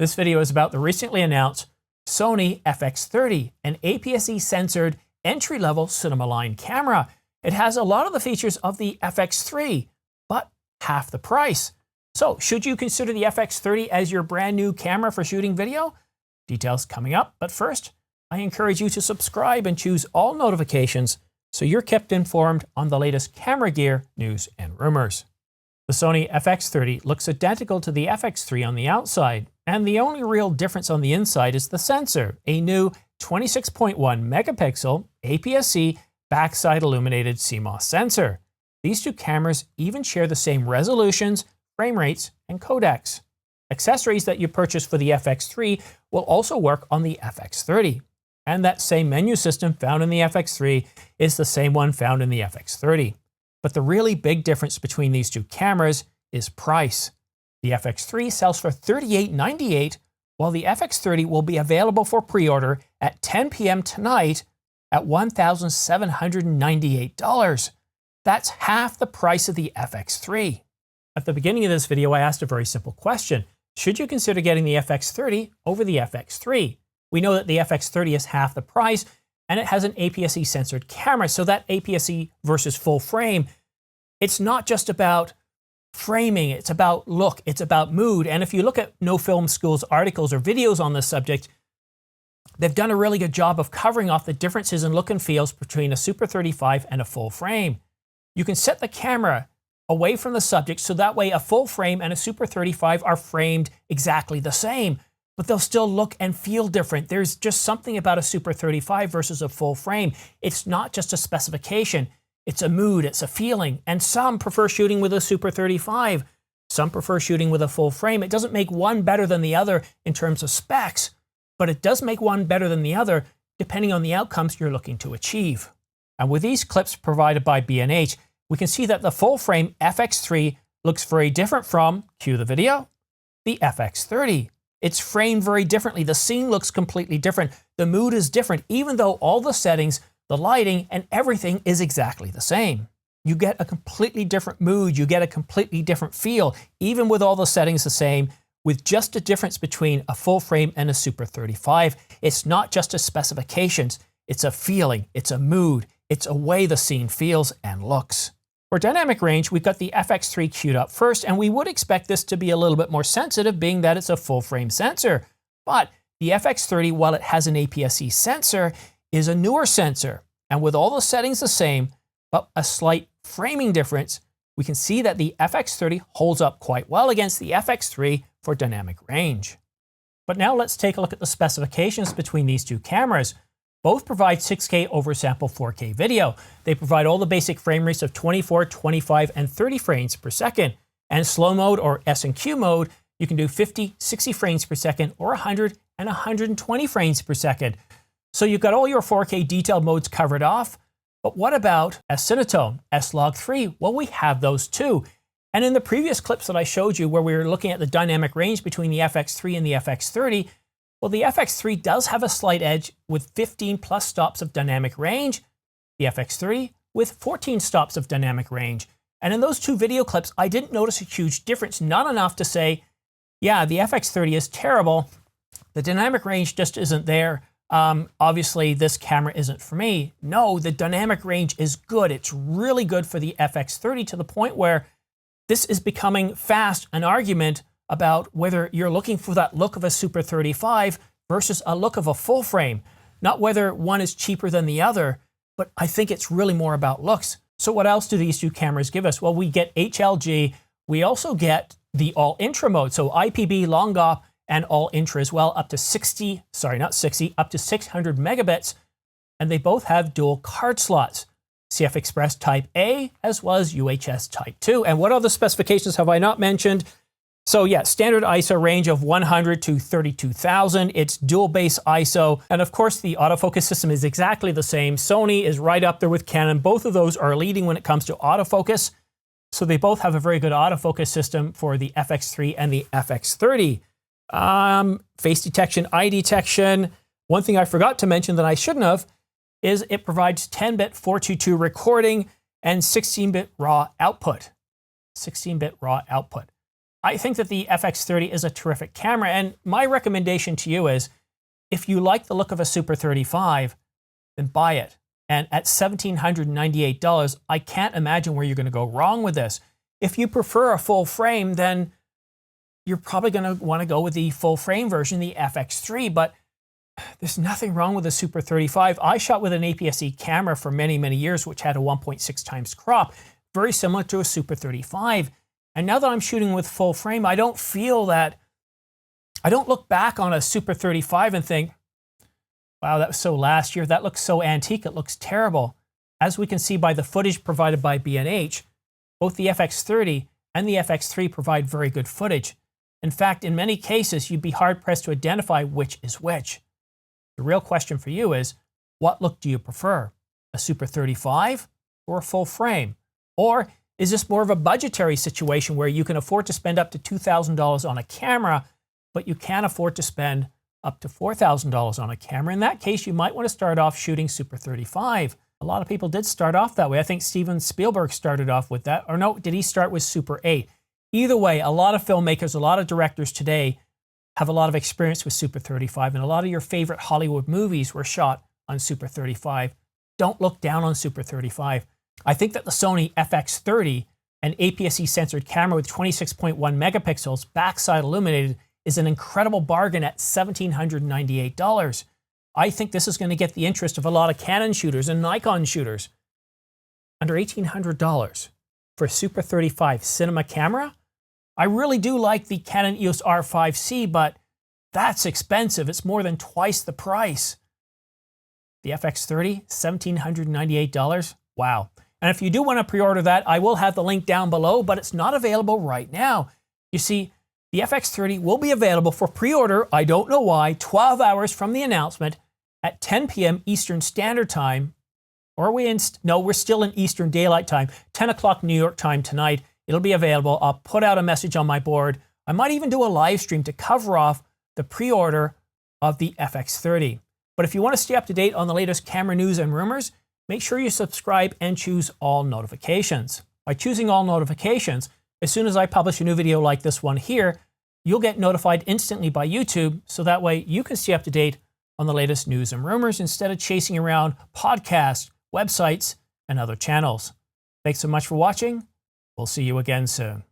This video is about the recently announced Sony FX30, an APS-C censored entry-level cinema line camera. It has a lot of the features of the FX3, but half the price. So should you consider the FX30 as your brand new camera for shooting video? Details coming up, but first, I encourage you to subscribe and choose all notifications so you're kept informed on the latest camera gear, news, and rumors. The Sony FX30 looks identical to the FX3 on the outside, and the only real difference on the inside is the sensor, a new 26.1 megapixel APS-C backside illuminated CMOS sensor. These two cameras even share the same resolutions, frame rates, and codecs. Accessories that you purchase for the FX3 will also work on the FX30. And that same menu system found in the FX3 is the same one found in the FX30. But the really big difference between these two cameras is price. The FX3 sells for $38.98, while the FX30 will be available for pre-order at 10 p.m. tonight at $1,798. That's half the price of the FX3. At the beginning of this video, I asked a very simple question. Should you consider getting the FX30 over the FX3? We know that the FX30 is half the price, and it has an APS-C censored camera, so that APS-C versus full frame, it's not just about framing, it's about look, it's about mood. And if you look at No Film School's articles or videos on this subject, they've done a really good job of covering off the differences in look and feels between a Super 35 and a full frame. You can set the camera away from the subject so that way a full frame and a Super 35 are framed exactly the same, but they'll still look and feel different. There's just something about a Super 35 versus a full frame. It's not just a specification, it's a mood, it's a feeling. And some prefer shooting with a Super 35. Some prefer shooting with a full frame. It doesn't make one better than the other in terms of specs, but it does make one better than the other depending on the outcomes you're looking to achieve. And with these clips provided by B&H, we can see that the full frame FX3 looks very different from, cue the video, the FX30. It's framed very differently. The scene looks completely different. The mood is different, even though all the settings, the lighting, and everything is exactly the same. You get a completely different mood. You get a completely different feel, even with all the settings the same, with just a difference between a full frame and a Super 35. It's not just a specifications. It's a feeling. It's a mood. It's a way the scene feels and looks. For dynamic range, we've got the FX3 queued up first, and we would expect this to be a little bit more sensitive, being that it's a full frame sensor. But the FX30, while it has an APS-C sensor, is a newer sensor. And with all the settings the same, but a slight framing difference, we can see that the FX30 holds up quite well against the FX3 for dynamic range. But now let's take a look at the specifications between these two cameras. Both provide 6K oversample 4K video. They provide all the basic frame rates of 24, 25, and 30 frames per second. And slow mode or S&Q mode, you can do 50, 60 frames per second, or 100 and 120 frames per second. So you've got all your 4K detailed modes covered off. But what about S-Cinetone, S-Log3? Well, we have those too. And in the previous clips that I showed you where we were looking at the dynamic range between the FX3 and the FX30, well, the FX3 does have a slight edge with 15 plus stops of dynamic range, the FX30 with 14 stops of dynamic range. And in those two video clips, I didn't notice a huge difference, not enough to say, yeah, the FX30 is terrible. The dynamic range just isn't there. Obviously, this camera isn't for me. No, the dynamic range is good. It's really good for the FX30 to the point where this is becoming fast an argument about whether you're looking for that look of a Super 35 versus a look of a full frame. Not whether one is cheaper than the other, but I think it's really more about looks. So what else do these two cameras give us? Well, we get HLG. We also get the all intra mode. So IPB, long op, and all intra as well, up to 600 megabits. And they both have dual card slots, CF Express Type A, as well as UHS Type 2. And what other specifications have I not mentioned? So yeah, standard ISO range of 100 to 32,000. It's dual base ISO. And of course, the autofocus system is exactly the same. Sony is right up there with Canon. Both of those are leading when it comes to autofocus. So they both have a very good autofocus system for the FX3 and the FX30. Face detection, eye detection. One thing I forgot to mention that I shouldn't have is it provides 10-bit 422 recording and 16-bit raw output. 16-bit raw output. I think that the FX30 is a terrific camera, and my recommendation to you is, if you like the look of a Super 35, then buy it. And at $1,798, I can't imagine where you're going to go wrong with this. If you prefer a full frame, then you're probably going to want to go with the full frame version, the FX3, but there's nothing wrong with the Super 35. I shot with an APS-C camera for many, many years, which had a 1.6 times crop, very similar to a Super 35. And now that I'm shooting with full frame, I don't look back on a Super 35 and think, wow, that was so last year. That looks so antique. It looks terrible. As we can see by the footage provided by B&H, both the FX30 and the FX3 provide very good footage. In fact, in many cases, you'd be hard-pressed to identify which is which. The real question for you is, what look do you prefer? A Super 35 or a full frame? Or is this more of a budgetary situation where you can afford to spend up to $2,000 on a camera, but you can't afford to spend up to $4,000 on a camera? In that case, you might want to start off shooting Super 35. A lot of people did start off that way. I think Steven Spielberg started off with that. Or no, did he start with Super 8? Either way, a lot of filmmakers, a lot of directors today have a lot of experience with Super 35, and a lot of your favorite Hollywood movies were shot on Super 35. Don't look down on Super 35. I think that the Sony FX30, an APS-C censored camera with 26.1 megapixels, backside illuminated, is an incredible bargain at $1,798. I think this is going to get the interest of a lot of Canon shooters and Nikon shooters. Under $1,800 for a Super 35 cinema camera? I really do like the Canon EOS R5C, but that's expensive. It's more than twice the price. The FX30, $1,798? Wow. And if you do want to pre-order that, I will have the link down below, but it's not available right now. You see, the FX30 will be available for pre-order, I don't know why, 12 hours from the announcement at 10 p.m. Eastern Standard Time. Or are we in? No, we're still in Eastern Daylight Time, 10 o'clock New York time tonight. It'll be available. I'll put out a message on my board. I might even do a live stream to cover off the pre-order of the FX30. But if you want to stay up to date on the latest camera news and rumors, make sure you subscribe and choose all notifications. By choosing all notifications, as soon as I publish a new video like this one here, you'll get notified instantly by YouTube, so that way you can stay up to date on the latest news and rumors instead of chasing around podcasts, websites, and other channels. Thanks so much for watching. We'll see you again soon.